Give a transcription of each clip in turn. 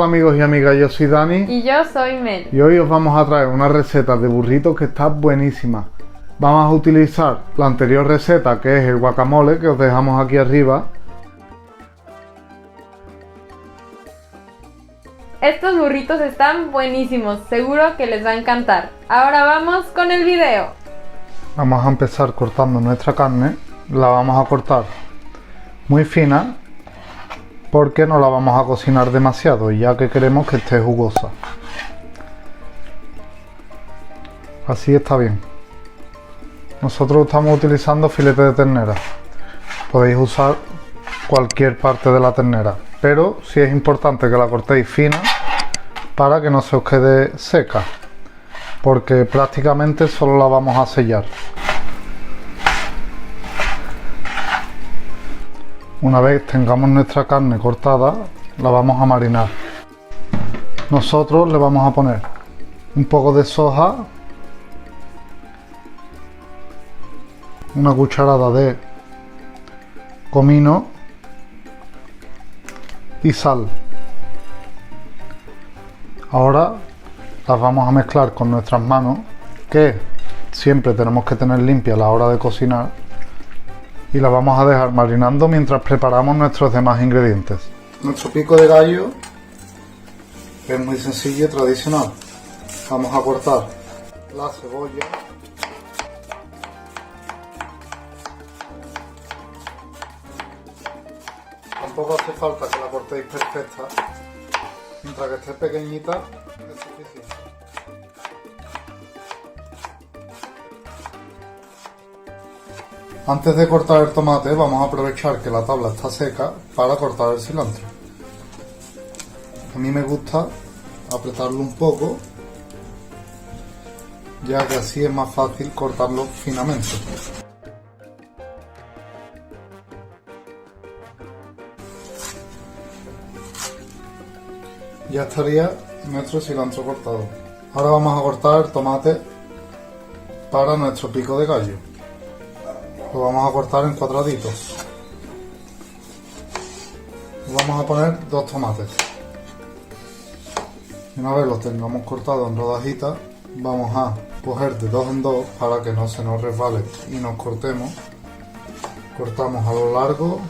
amigos y amigas, yo soy Dani. Y yo soy Mel. Y hoy os vamos a traer una receta de burritos que está buenísima. Vamos a utilizar la anterior receta, que es el guacamole, que os dejamos aquí arriba. Estos burritos están buenísimos, seguro que les va a encantar. Ahora vamos con el video. Vamos a empezar cortando nuestra carne. La vamos a cortar muy fina, porque no la vamos a cocinar demasiado, ya que queremos que esté jugosa. Así está bien. Nosotros estamos utilizando filete de ternera. Podéis usar cualquier parte de la ternera, pero sí es importante que la cortéis fina para que no se os quede seca, porque prácticamente solo la vamos a sellar. Una vez tengamos nuestra carne cortada, la vamos a marinar. Nosotros le vamos a poner un poco de soja, una cucharada de comino y sal. Ahora las vamos a mezclar con nuestras manos, que siempre tenemos que tener limpias a la hora de cocinar, y la vamos a dejar marinando mientras preparamos nuestros demás ingredientes. Nuestro pico de gallo es muy sencillo y tradicional. Vamos a cortar la cebolla, tampoco hace falta que la cortéis perfecta, mientras que esté pequeñita es suficiente. Antes de cortar el tomate vamos a aprovechar que la tabla está seca para cortar el cilantro. A mí me gusta apretarlo un poco, ya que así es más fácil cortarlo finamente. Ya estaría nuestro cilantro cortado. Ahora vamos a cortar el tomate para nuestro pico de gallo. Lo vamos a cortar en cuadraditos. Vamos a poner 2 tomates. Una vez los tengamos cortados en rodajitas, vamos a coger de 2 en 2 para que no se nos resbale y nos cortemos. Cortamos a lo largo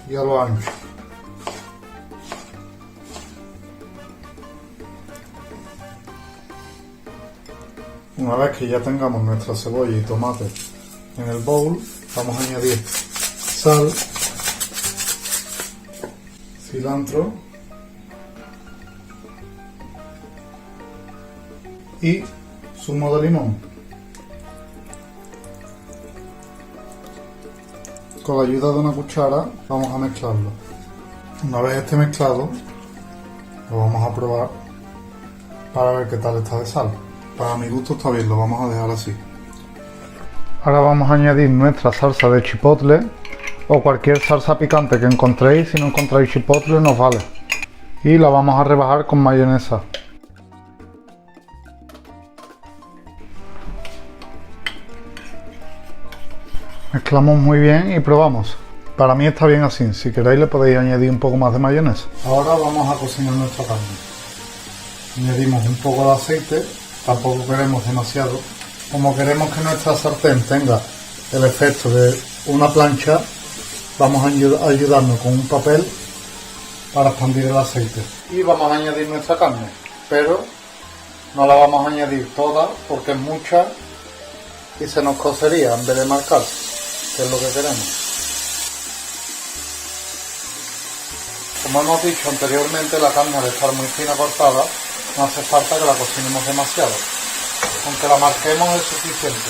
y a lo ancho. Una vez que ya tengamos nuestra cebolla y tomate en el bowl, vamos a añadir sal, cilantro y zumo de limón. Con la ayuda de una cuchara vamos a mezclarlo. Una vez esté mezclado, lo vamos a probar para ver qué tal está de sal. Para mi gusto está bien, lo vamos a dejar así. Ahora vamos a añadir nuestra salsa de chipotle o cualquier salsa picante que encontréis. Si no encontráis chipotle nos vale. Y la vamos a rebajar con mayonesa. Mezclamos muy bien y probamos. Para mí está bien así. Si queréis le podéis añadir un poco más de mayonesa. Ahora vamos a cocinar nuestra carne. Añadimos un poco de aceite. Tampoco queremos demasiado. Como queremos que nuestra sartén tenga el efecto de una plancha, vamos a ayudarnos con un papel para expandir el aceite. Y vamos a añadir nuestra carne, pero no la vamos a añadir toda porque es mucha y se nos cocería en vez de marcarse, que es lo que queremos. Como hemos dicho anteriormente, la carne al estar muy fina cortada, no hace falta que la cocinemos demasiado. Aunque la marquemos es suficiente,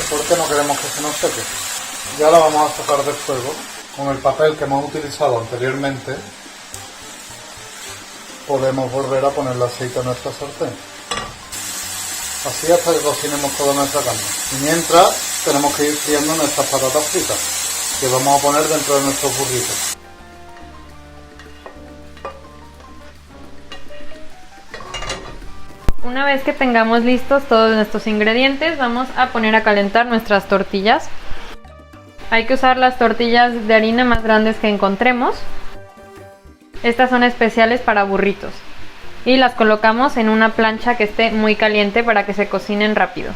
porque no queremos que se nos seque. Ya la vamos a sacar del fuego. Con el papel que hemos utilizado anteriormente, podemos volver a poner el aceite en nuestra sartén. Así hasta que cocinemos toda nuestra carne. Y mientras, tenemos que ir friendo nuestras patatas fritas, que vamos a poner dentro de nuestros burritos. Una vez que tengamos listos todos nuestros ingredientes, vamos a poner a calentar nuestras tortillas. Hay que usar las tortillas de harina más grandes que encontremos. Estas son especiales para burritos. Y las colocamos en una plancha que esté muy caliente para que se cocinen rápido.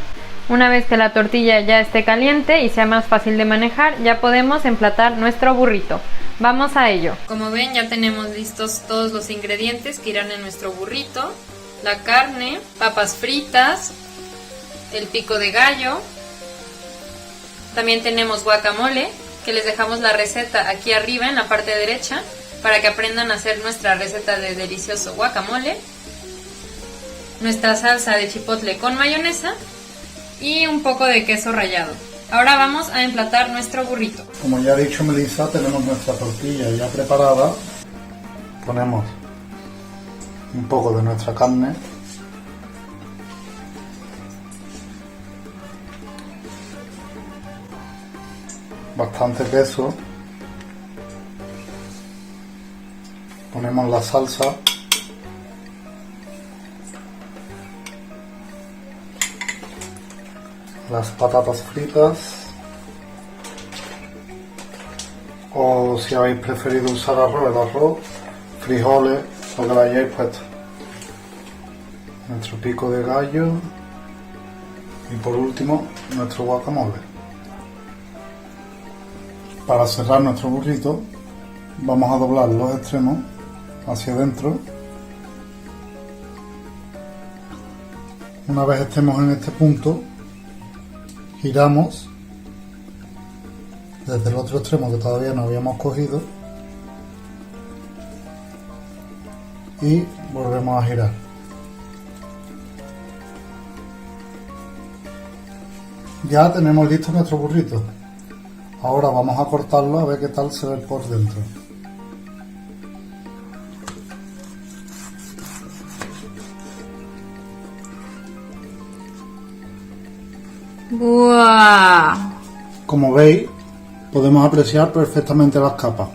Una vez que la tortilla ya esté caliente y sea más fácil de manejar, ya podemos emplatar nuestro burrito. Vamos a ello. Como ven, ya tenemos listos todos los ingredientes que irán en nuestro burrito. La carne, papas fritas, el pico de gallo. También tenemos guacamole, que les dejamos la receta aquí arriba en la parte derecha para que aprendan a hacer nuestra receta de delicioso guacamole. Nuestra salsa de chipotle con mayonesa y un poco de queso rallado. Ahora vamos a emplatar nuestro burrito. Como ya ha dicho Melissa, tenemos nuestra tortilla ya preparada. Ponemos un poco de nuestra carne. Bastante queso. Ponemos la salsa. Las patatas fritas, o si habéis preferido usar arroz, el arroz, frijoles, lo que le hayáis puesto. Nuestro pico de gallo y por último nuestro guacamole. Para cerrar nuestro burrito vamos a doblar los extremos hacia adentro. Una vez estemos en este punto, giramos desde el otro extremo que todavía no habíamos cogido y volvemos a girar. Ya tenemos listo nuestro burrito. Ahora vamos a cortarlo a ver qué tal se ve por dentro. ¡Wow! Como veis, podemos apreciar perfectamente las capas: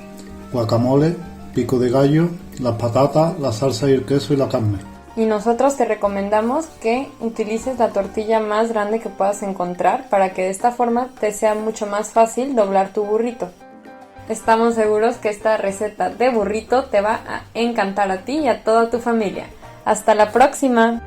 guacamole, pico de gallo, las patatas, la salsa y el queso y la carne. Y nosotros te recomendamos que utilices la tortilla más grande que puedas encontrar para que de esta forma te sea mucho más fácil doblar tu burrito. Estamos seguros que esta receta de burrito te va a encantar a ti y a toda tu familia. ¡Hasta la próxima!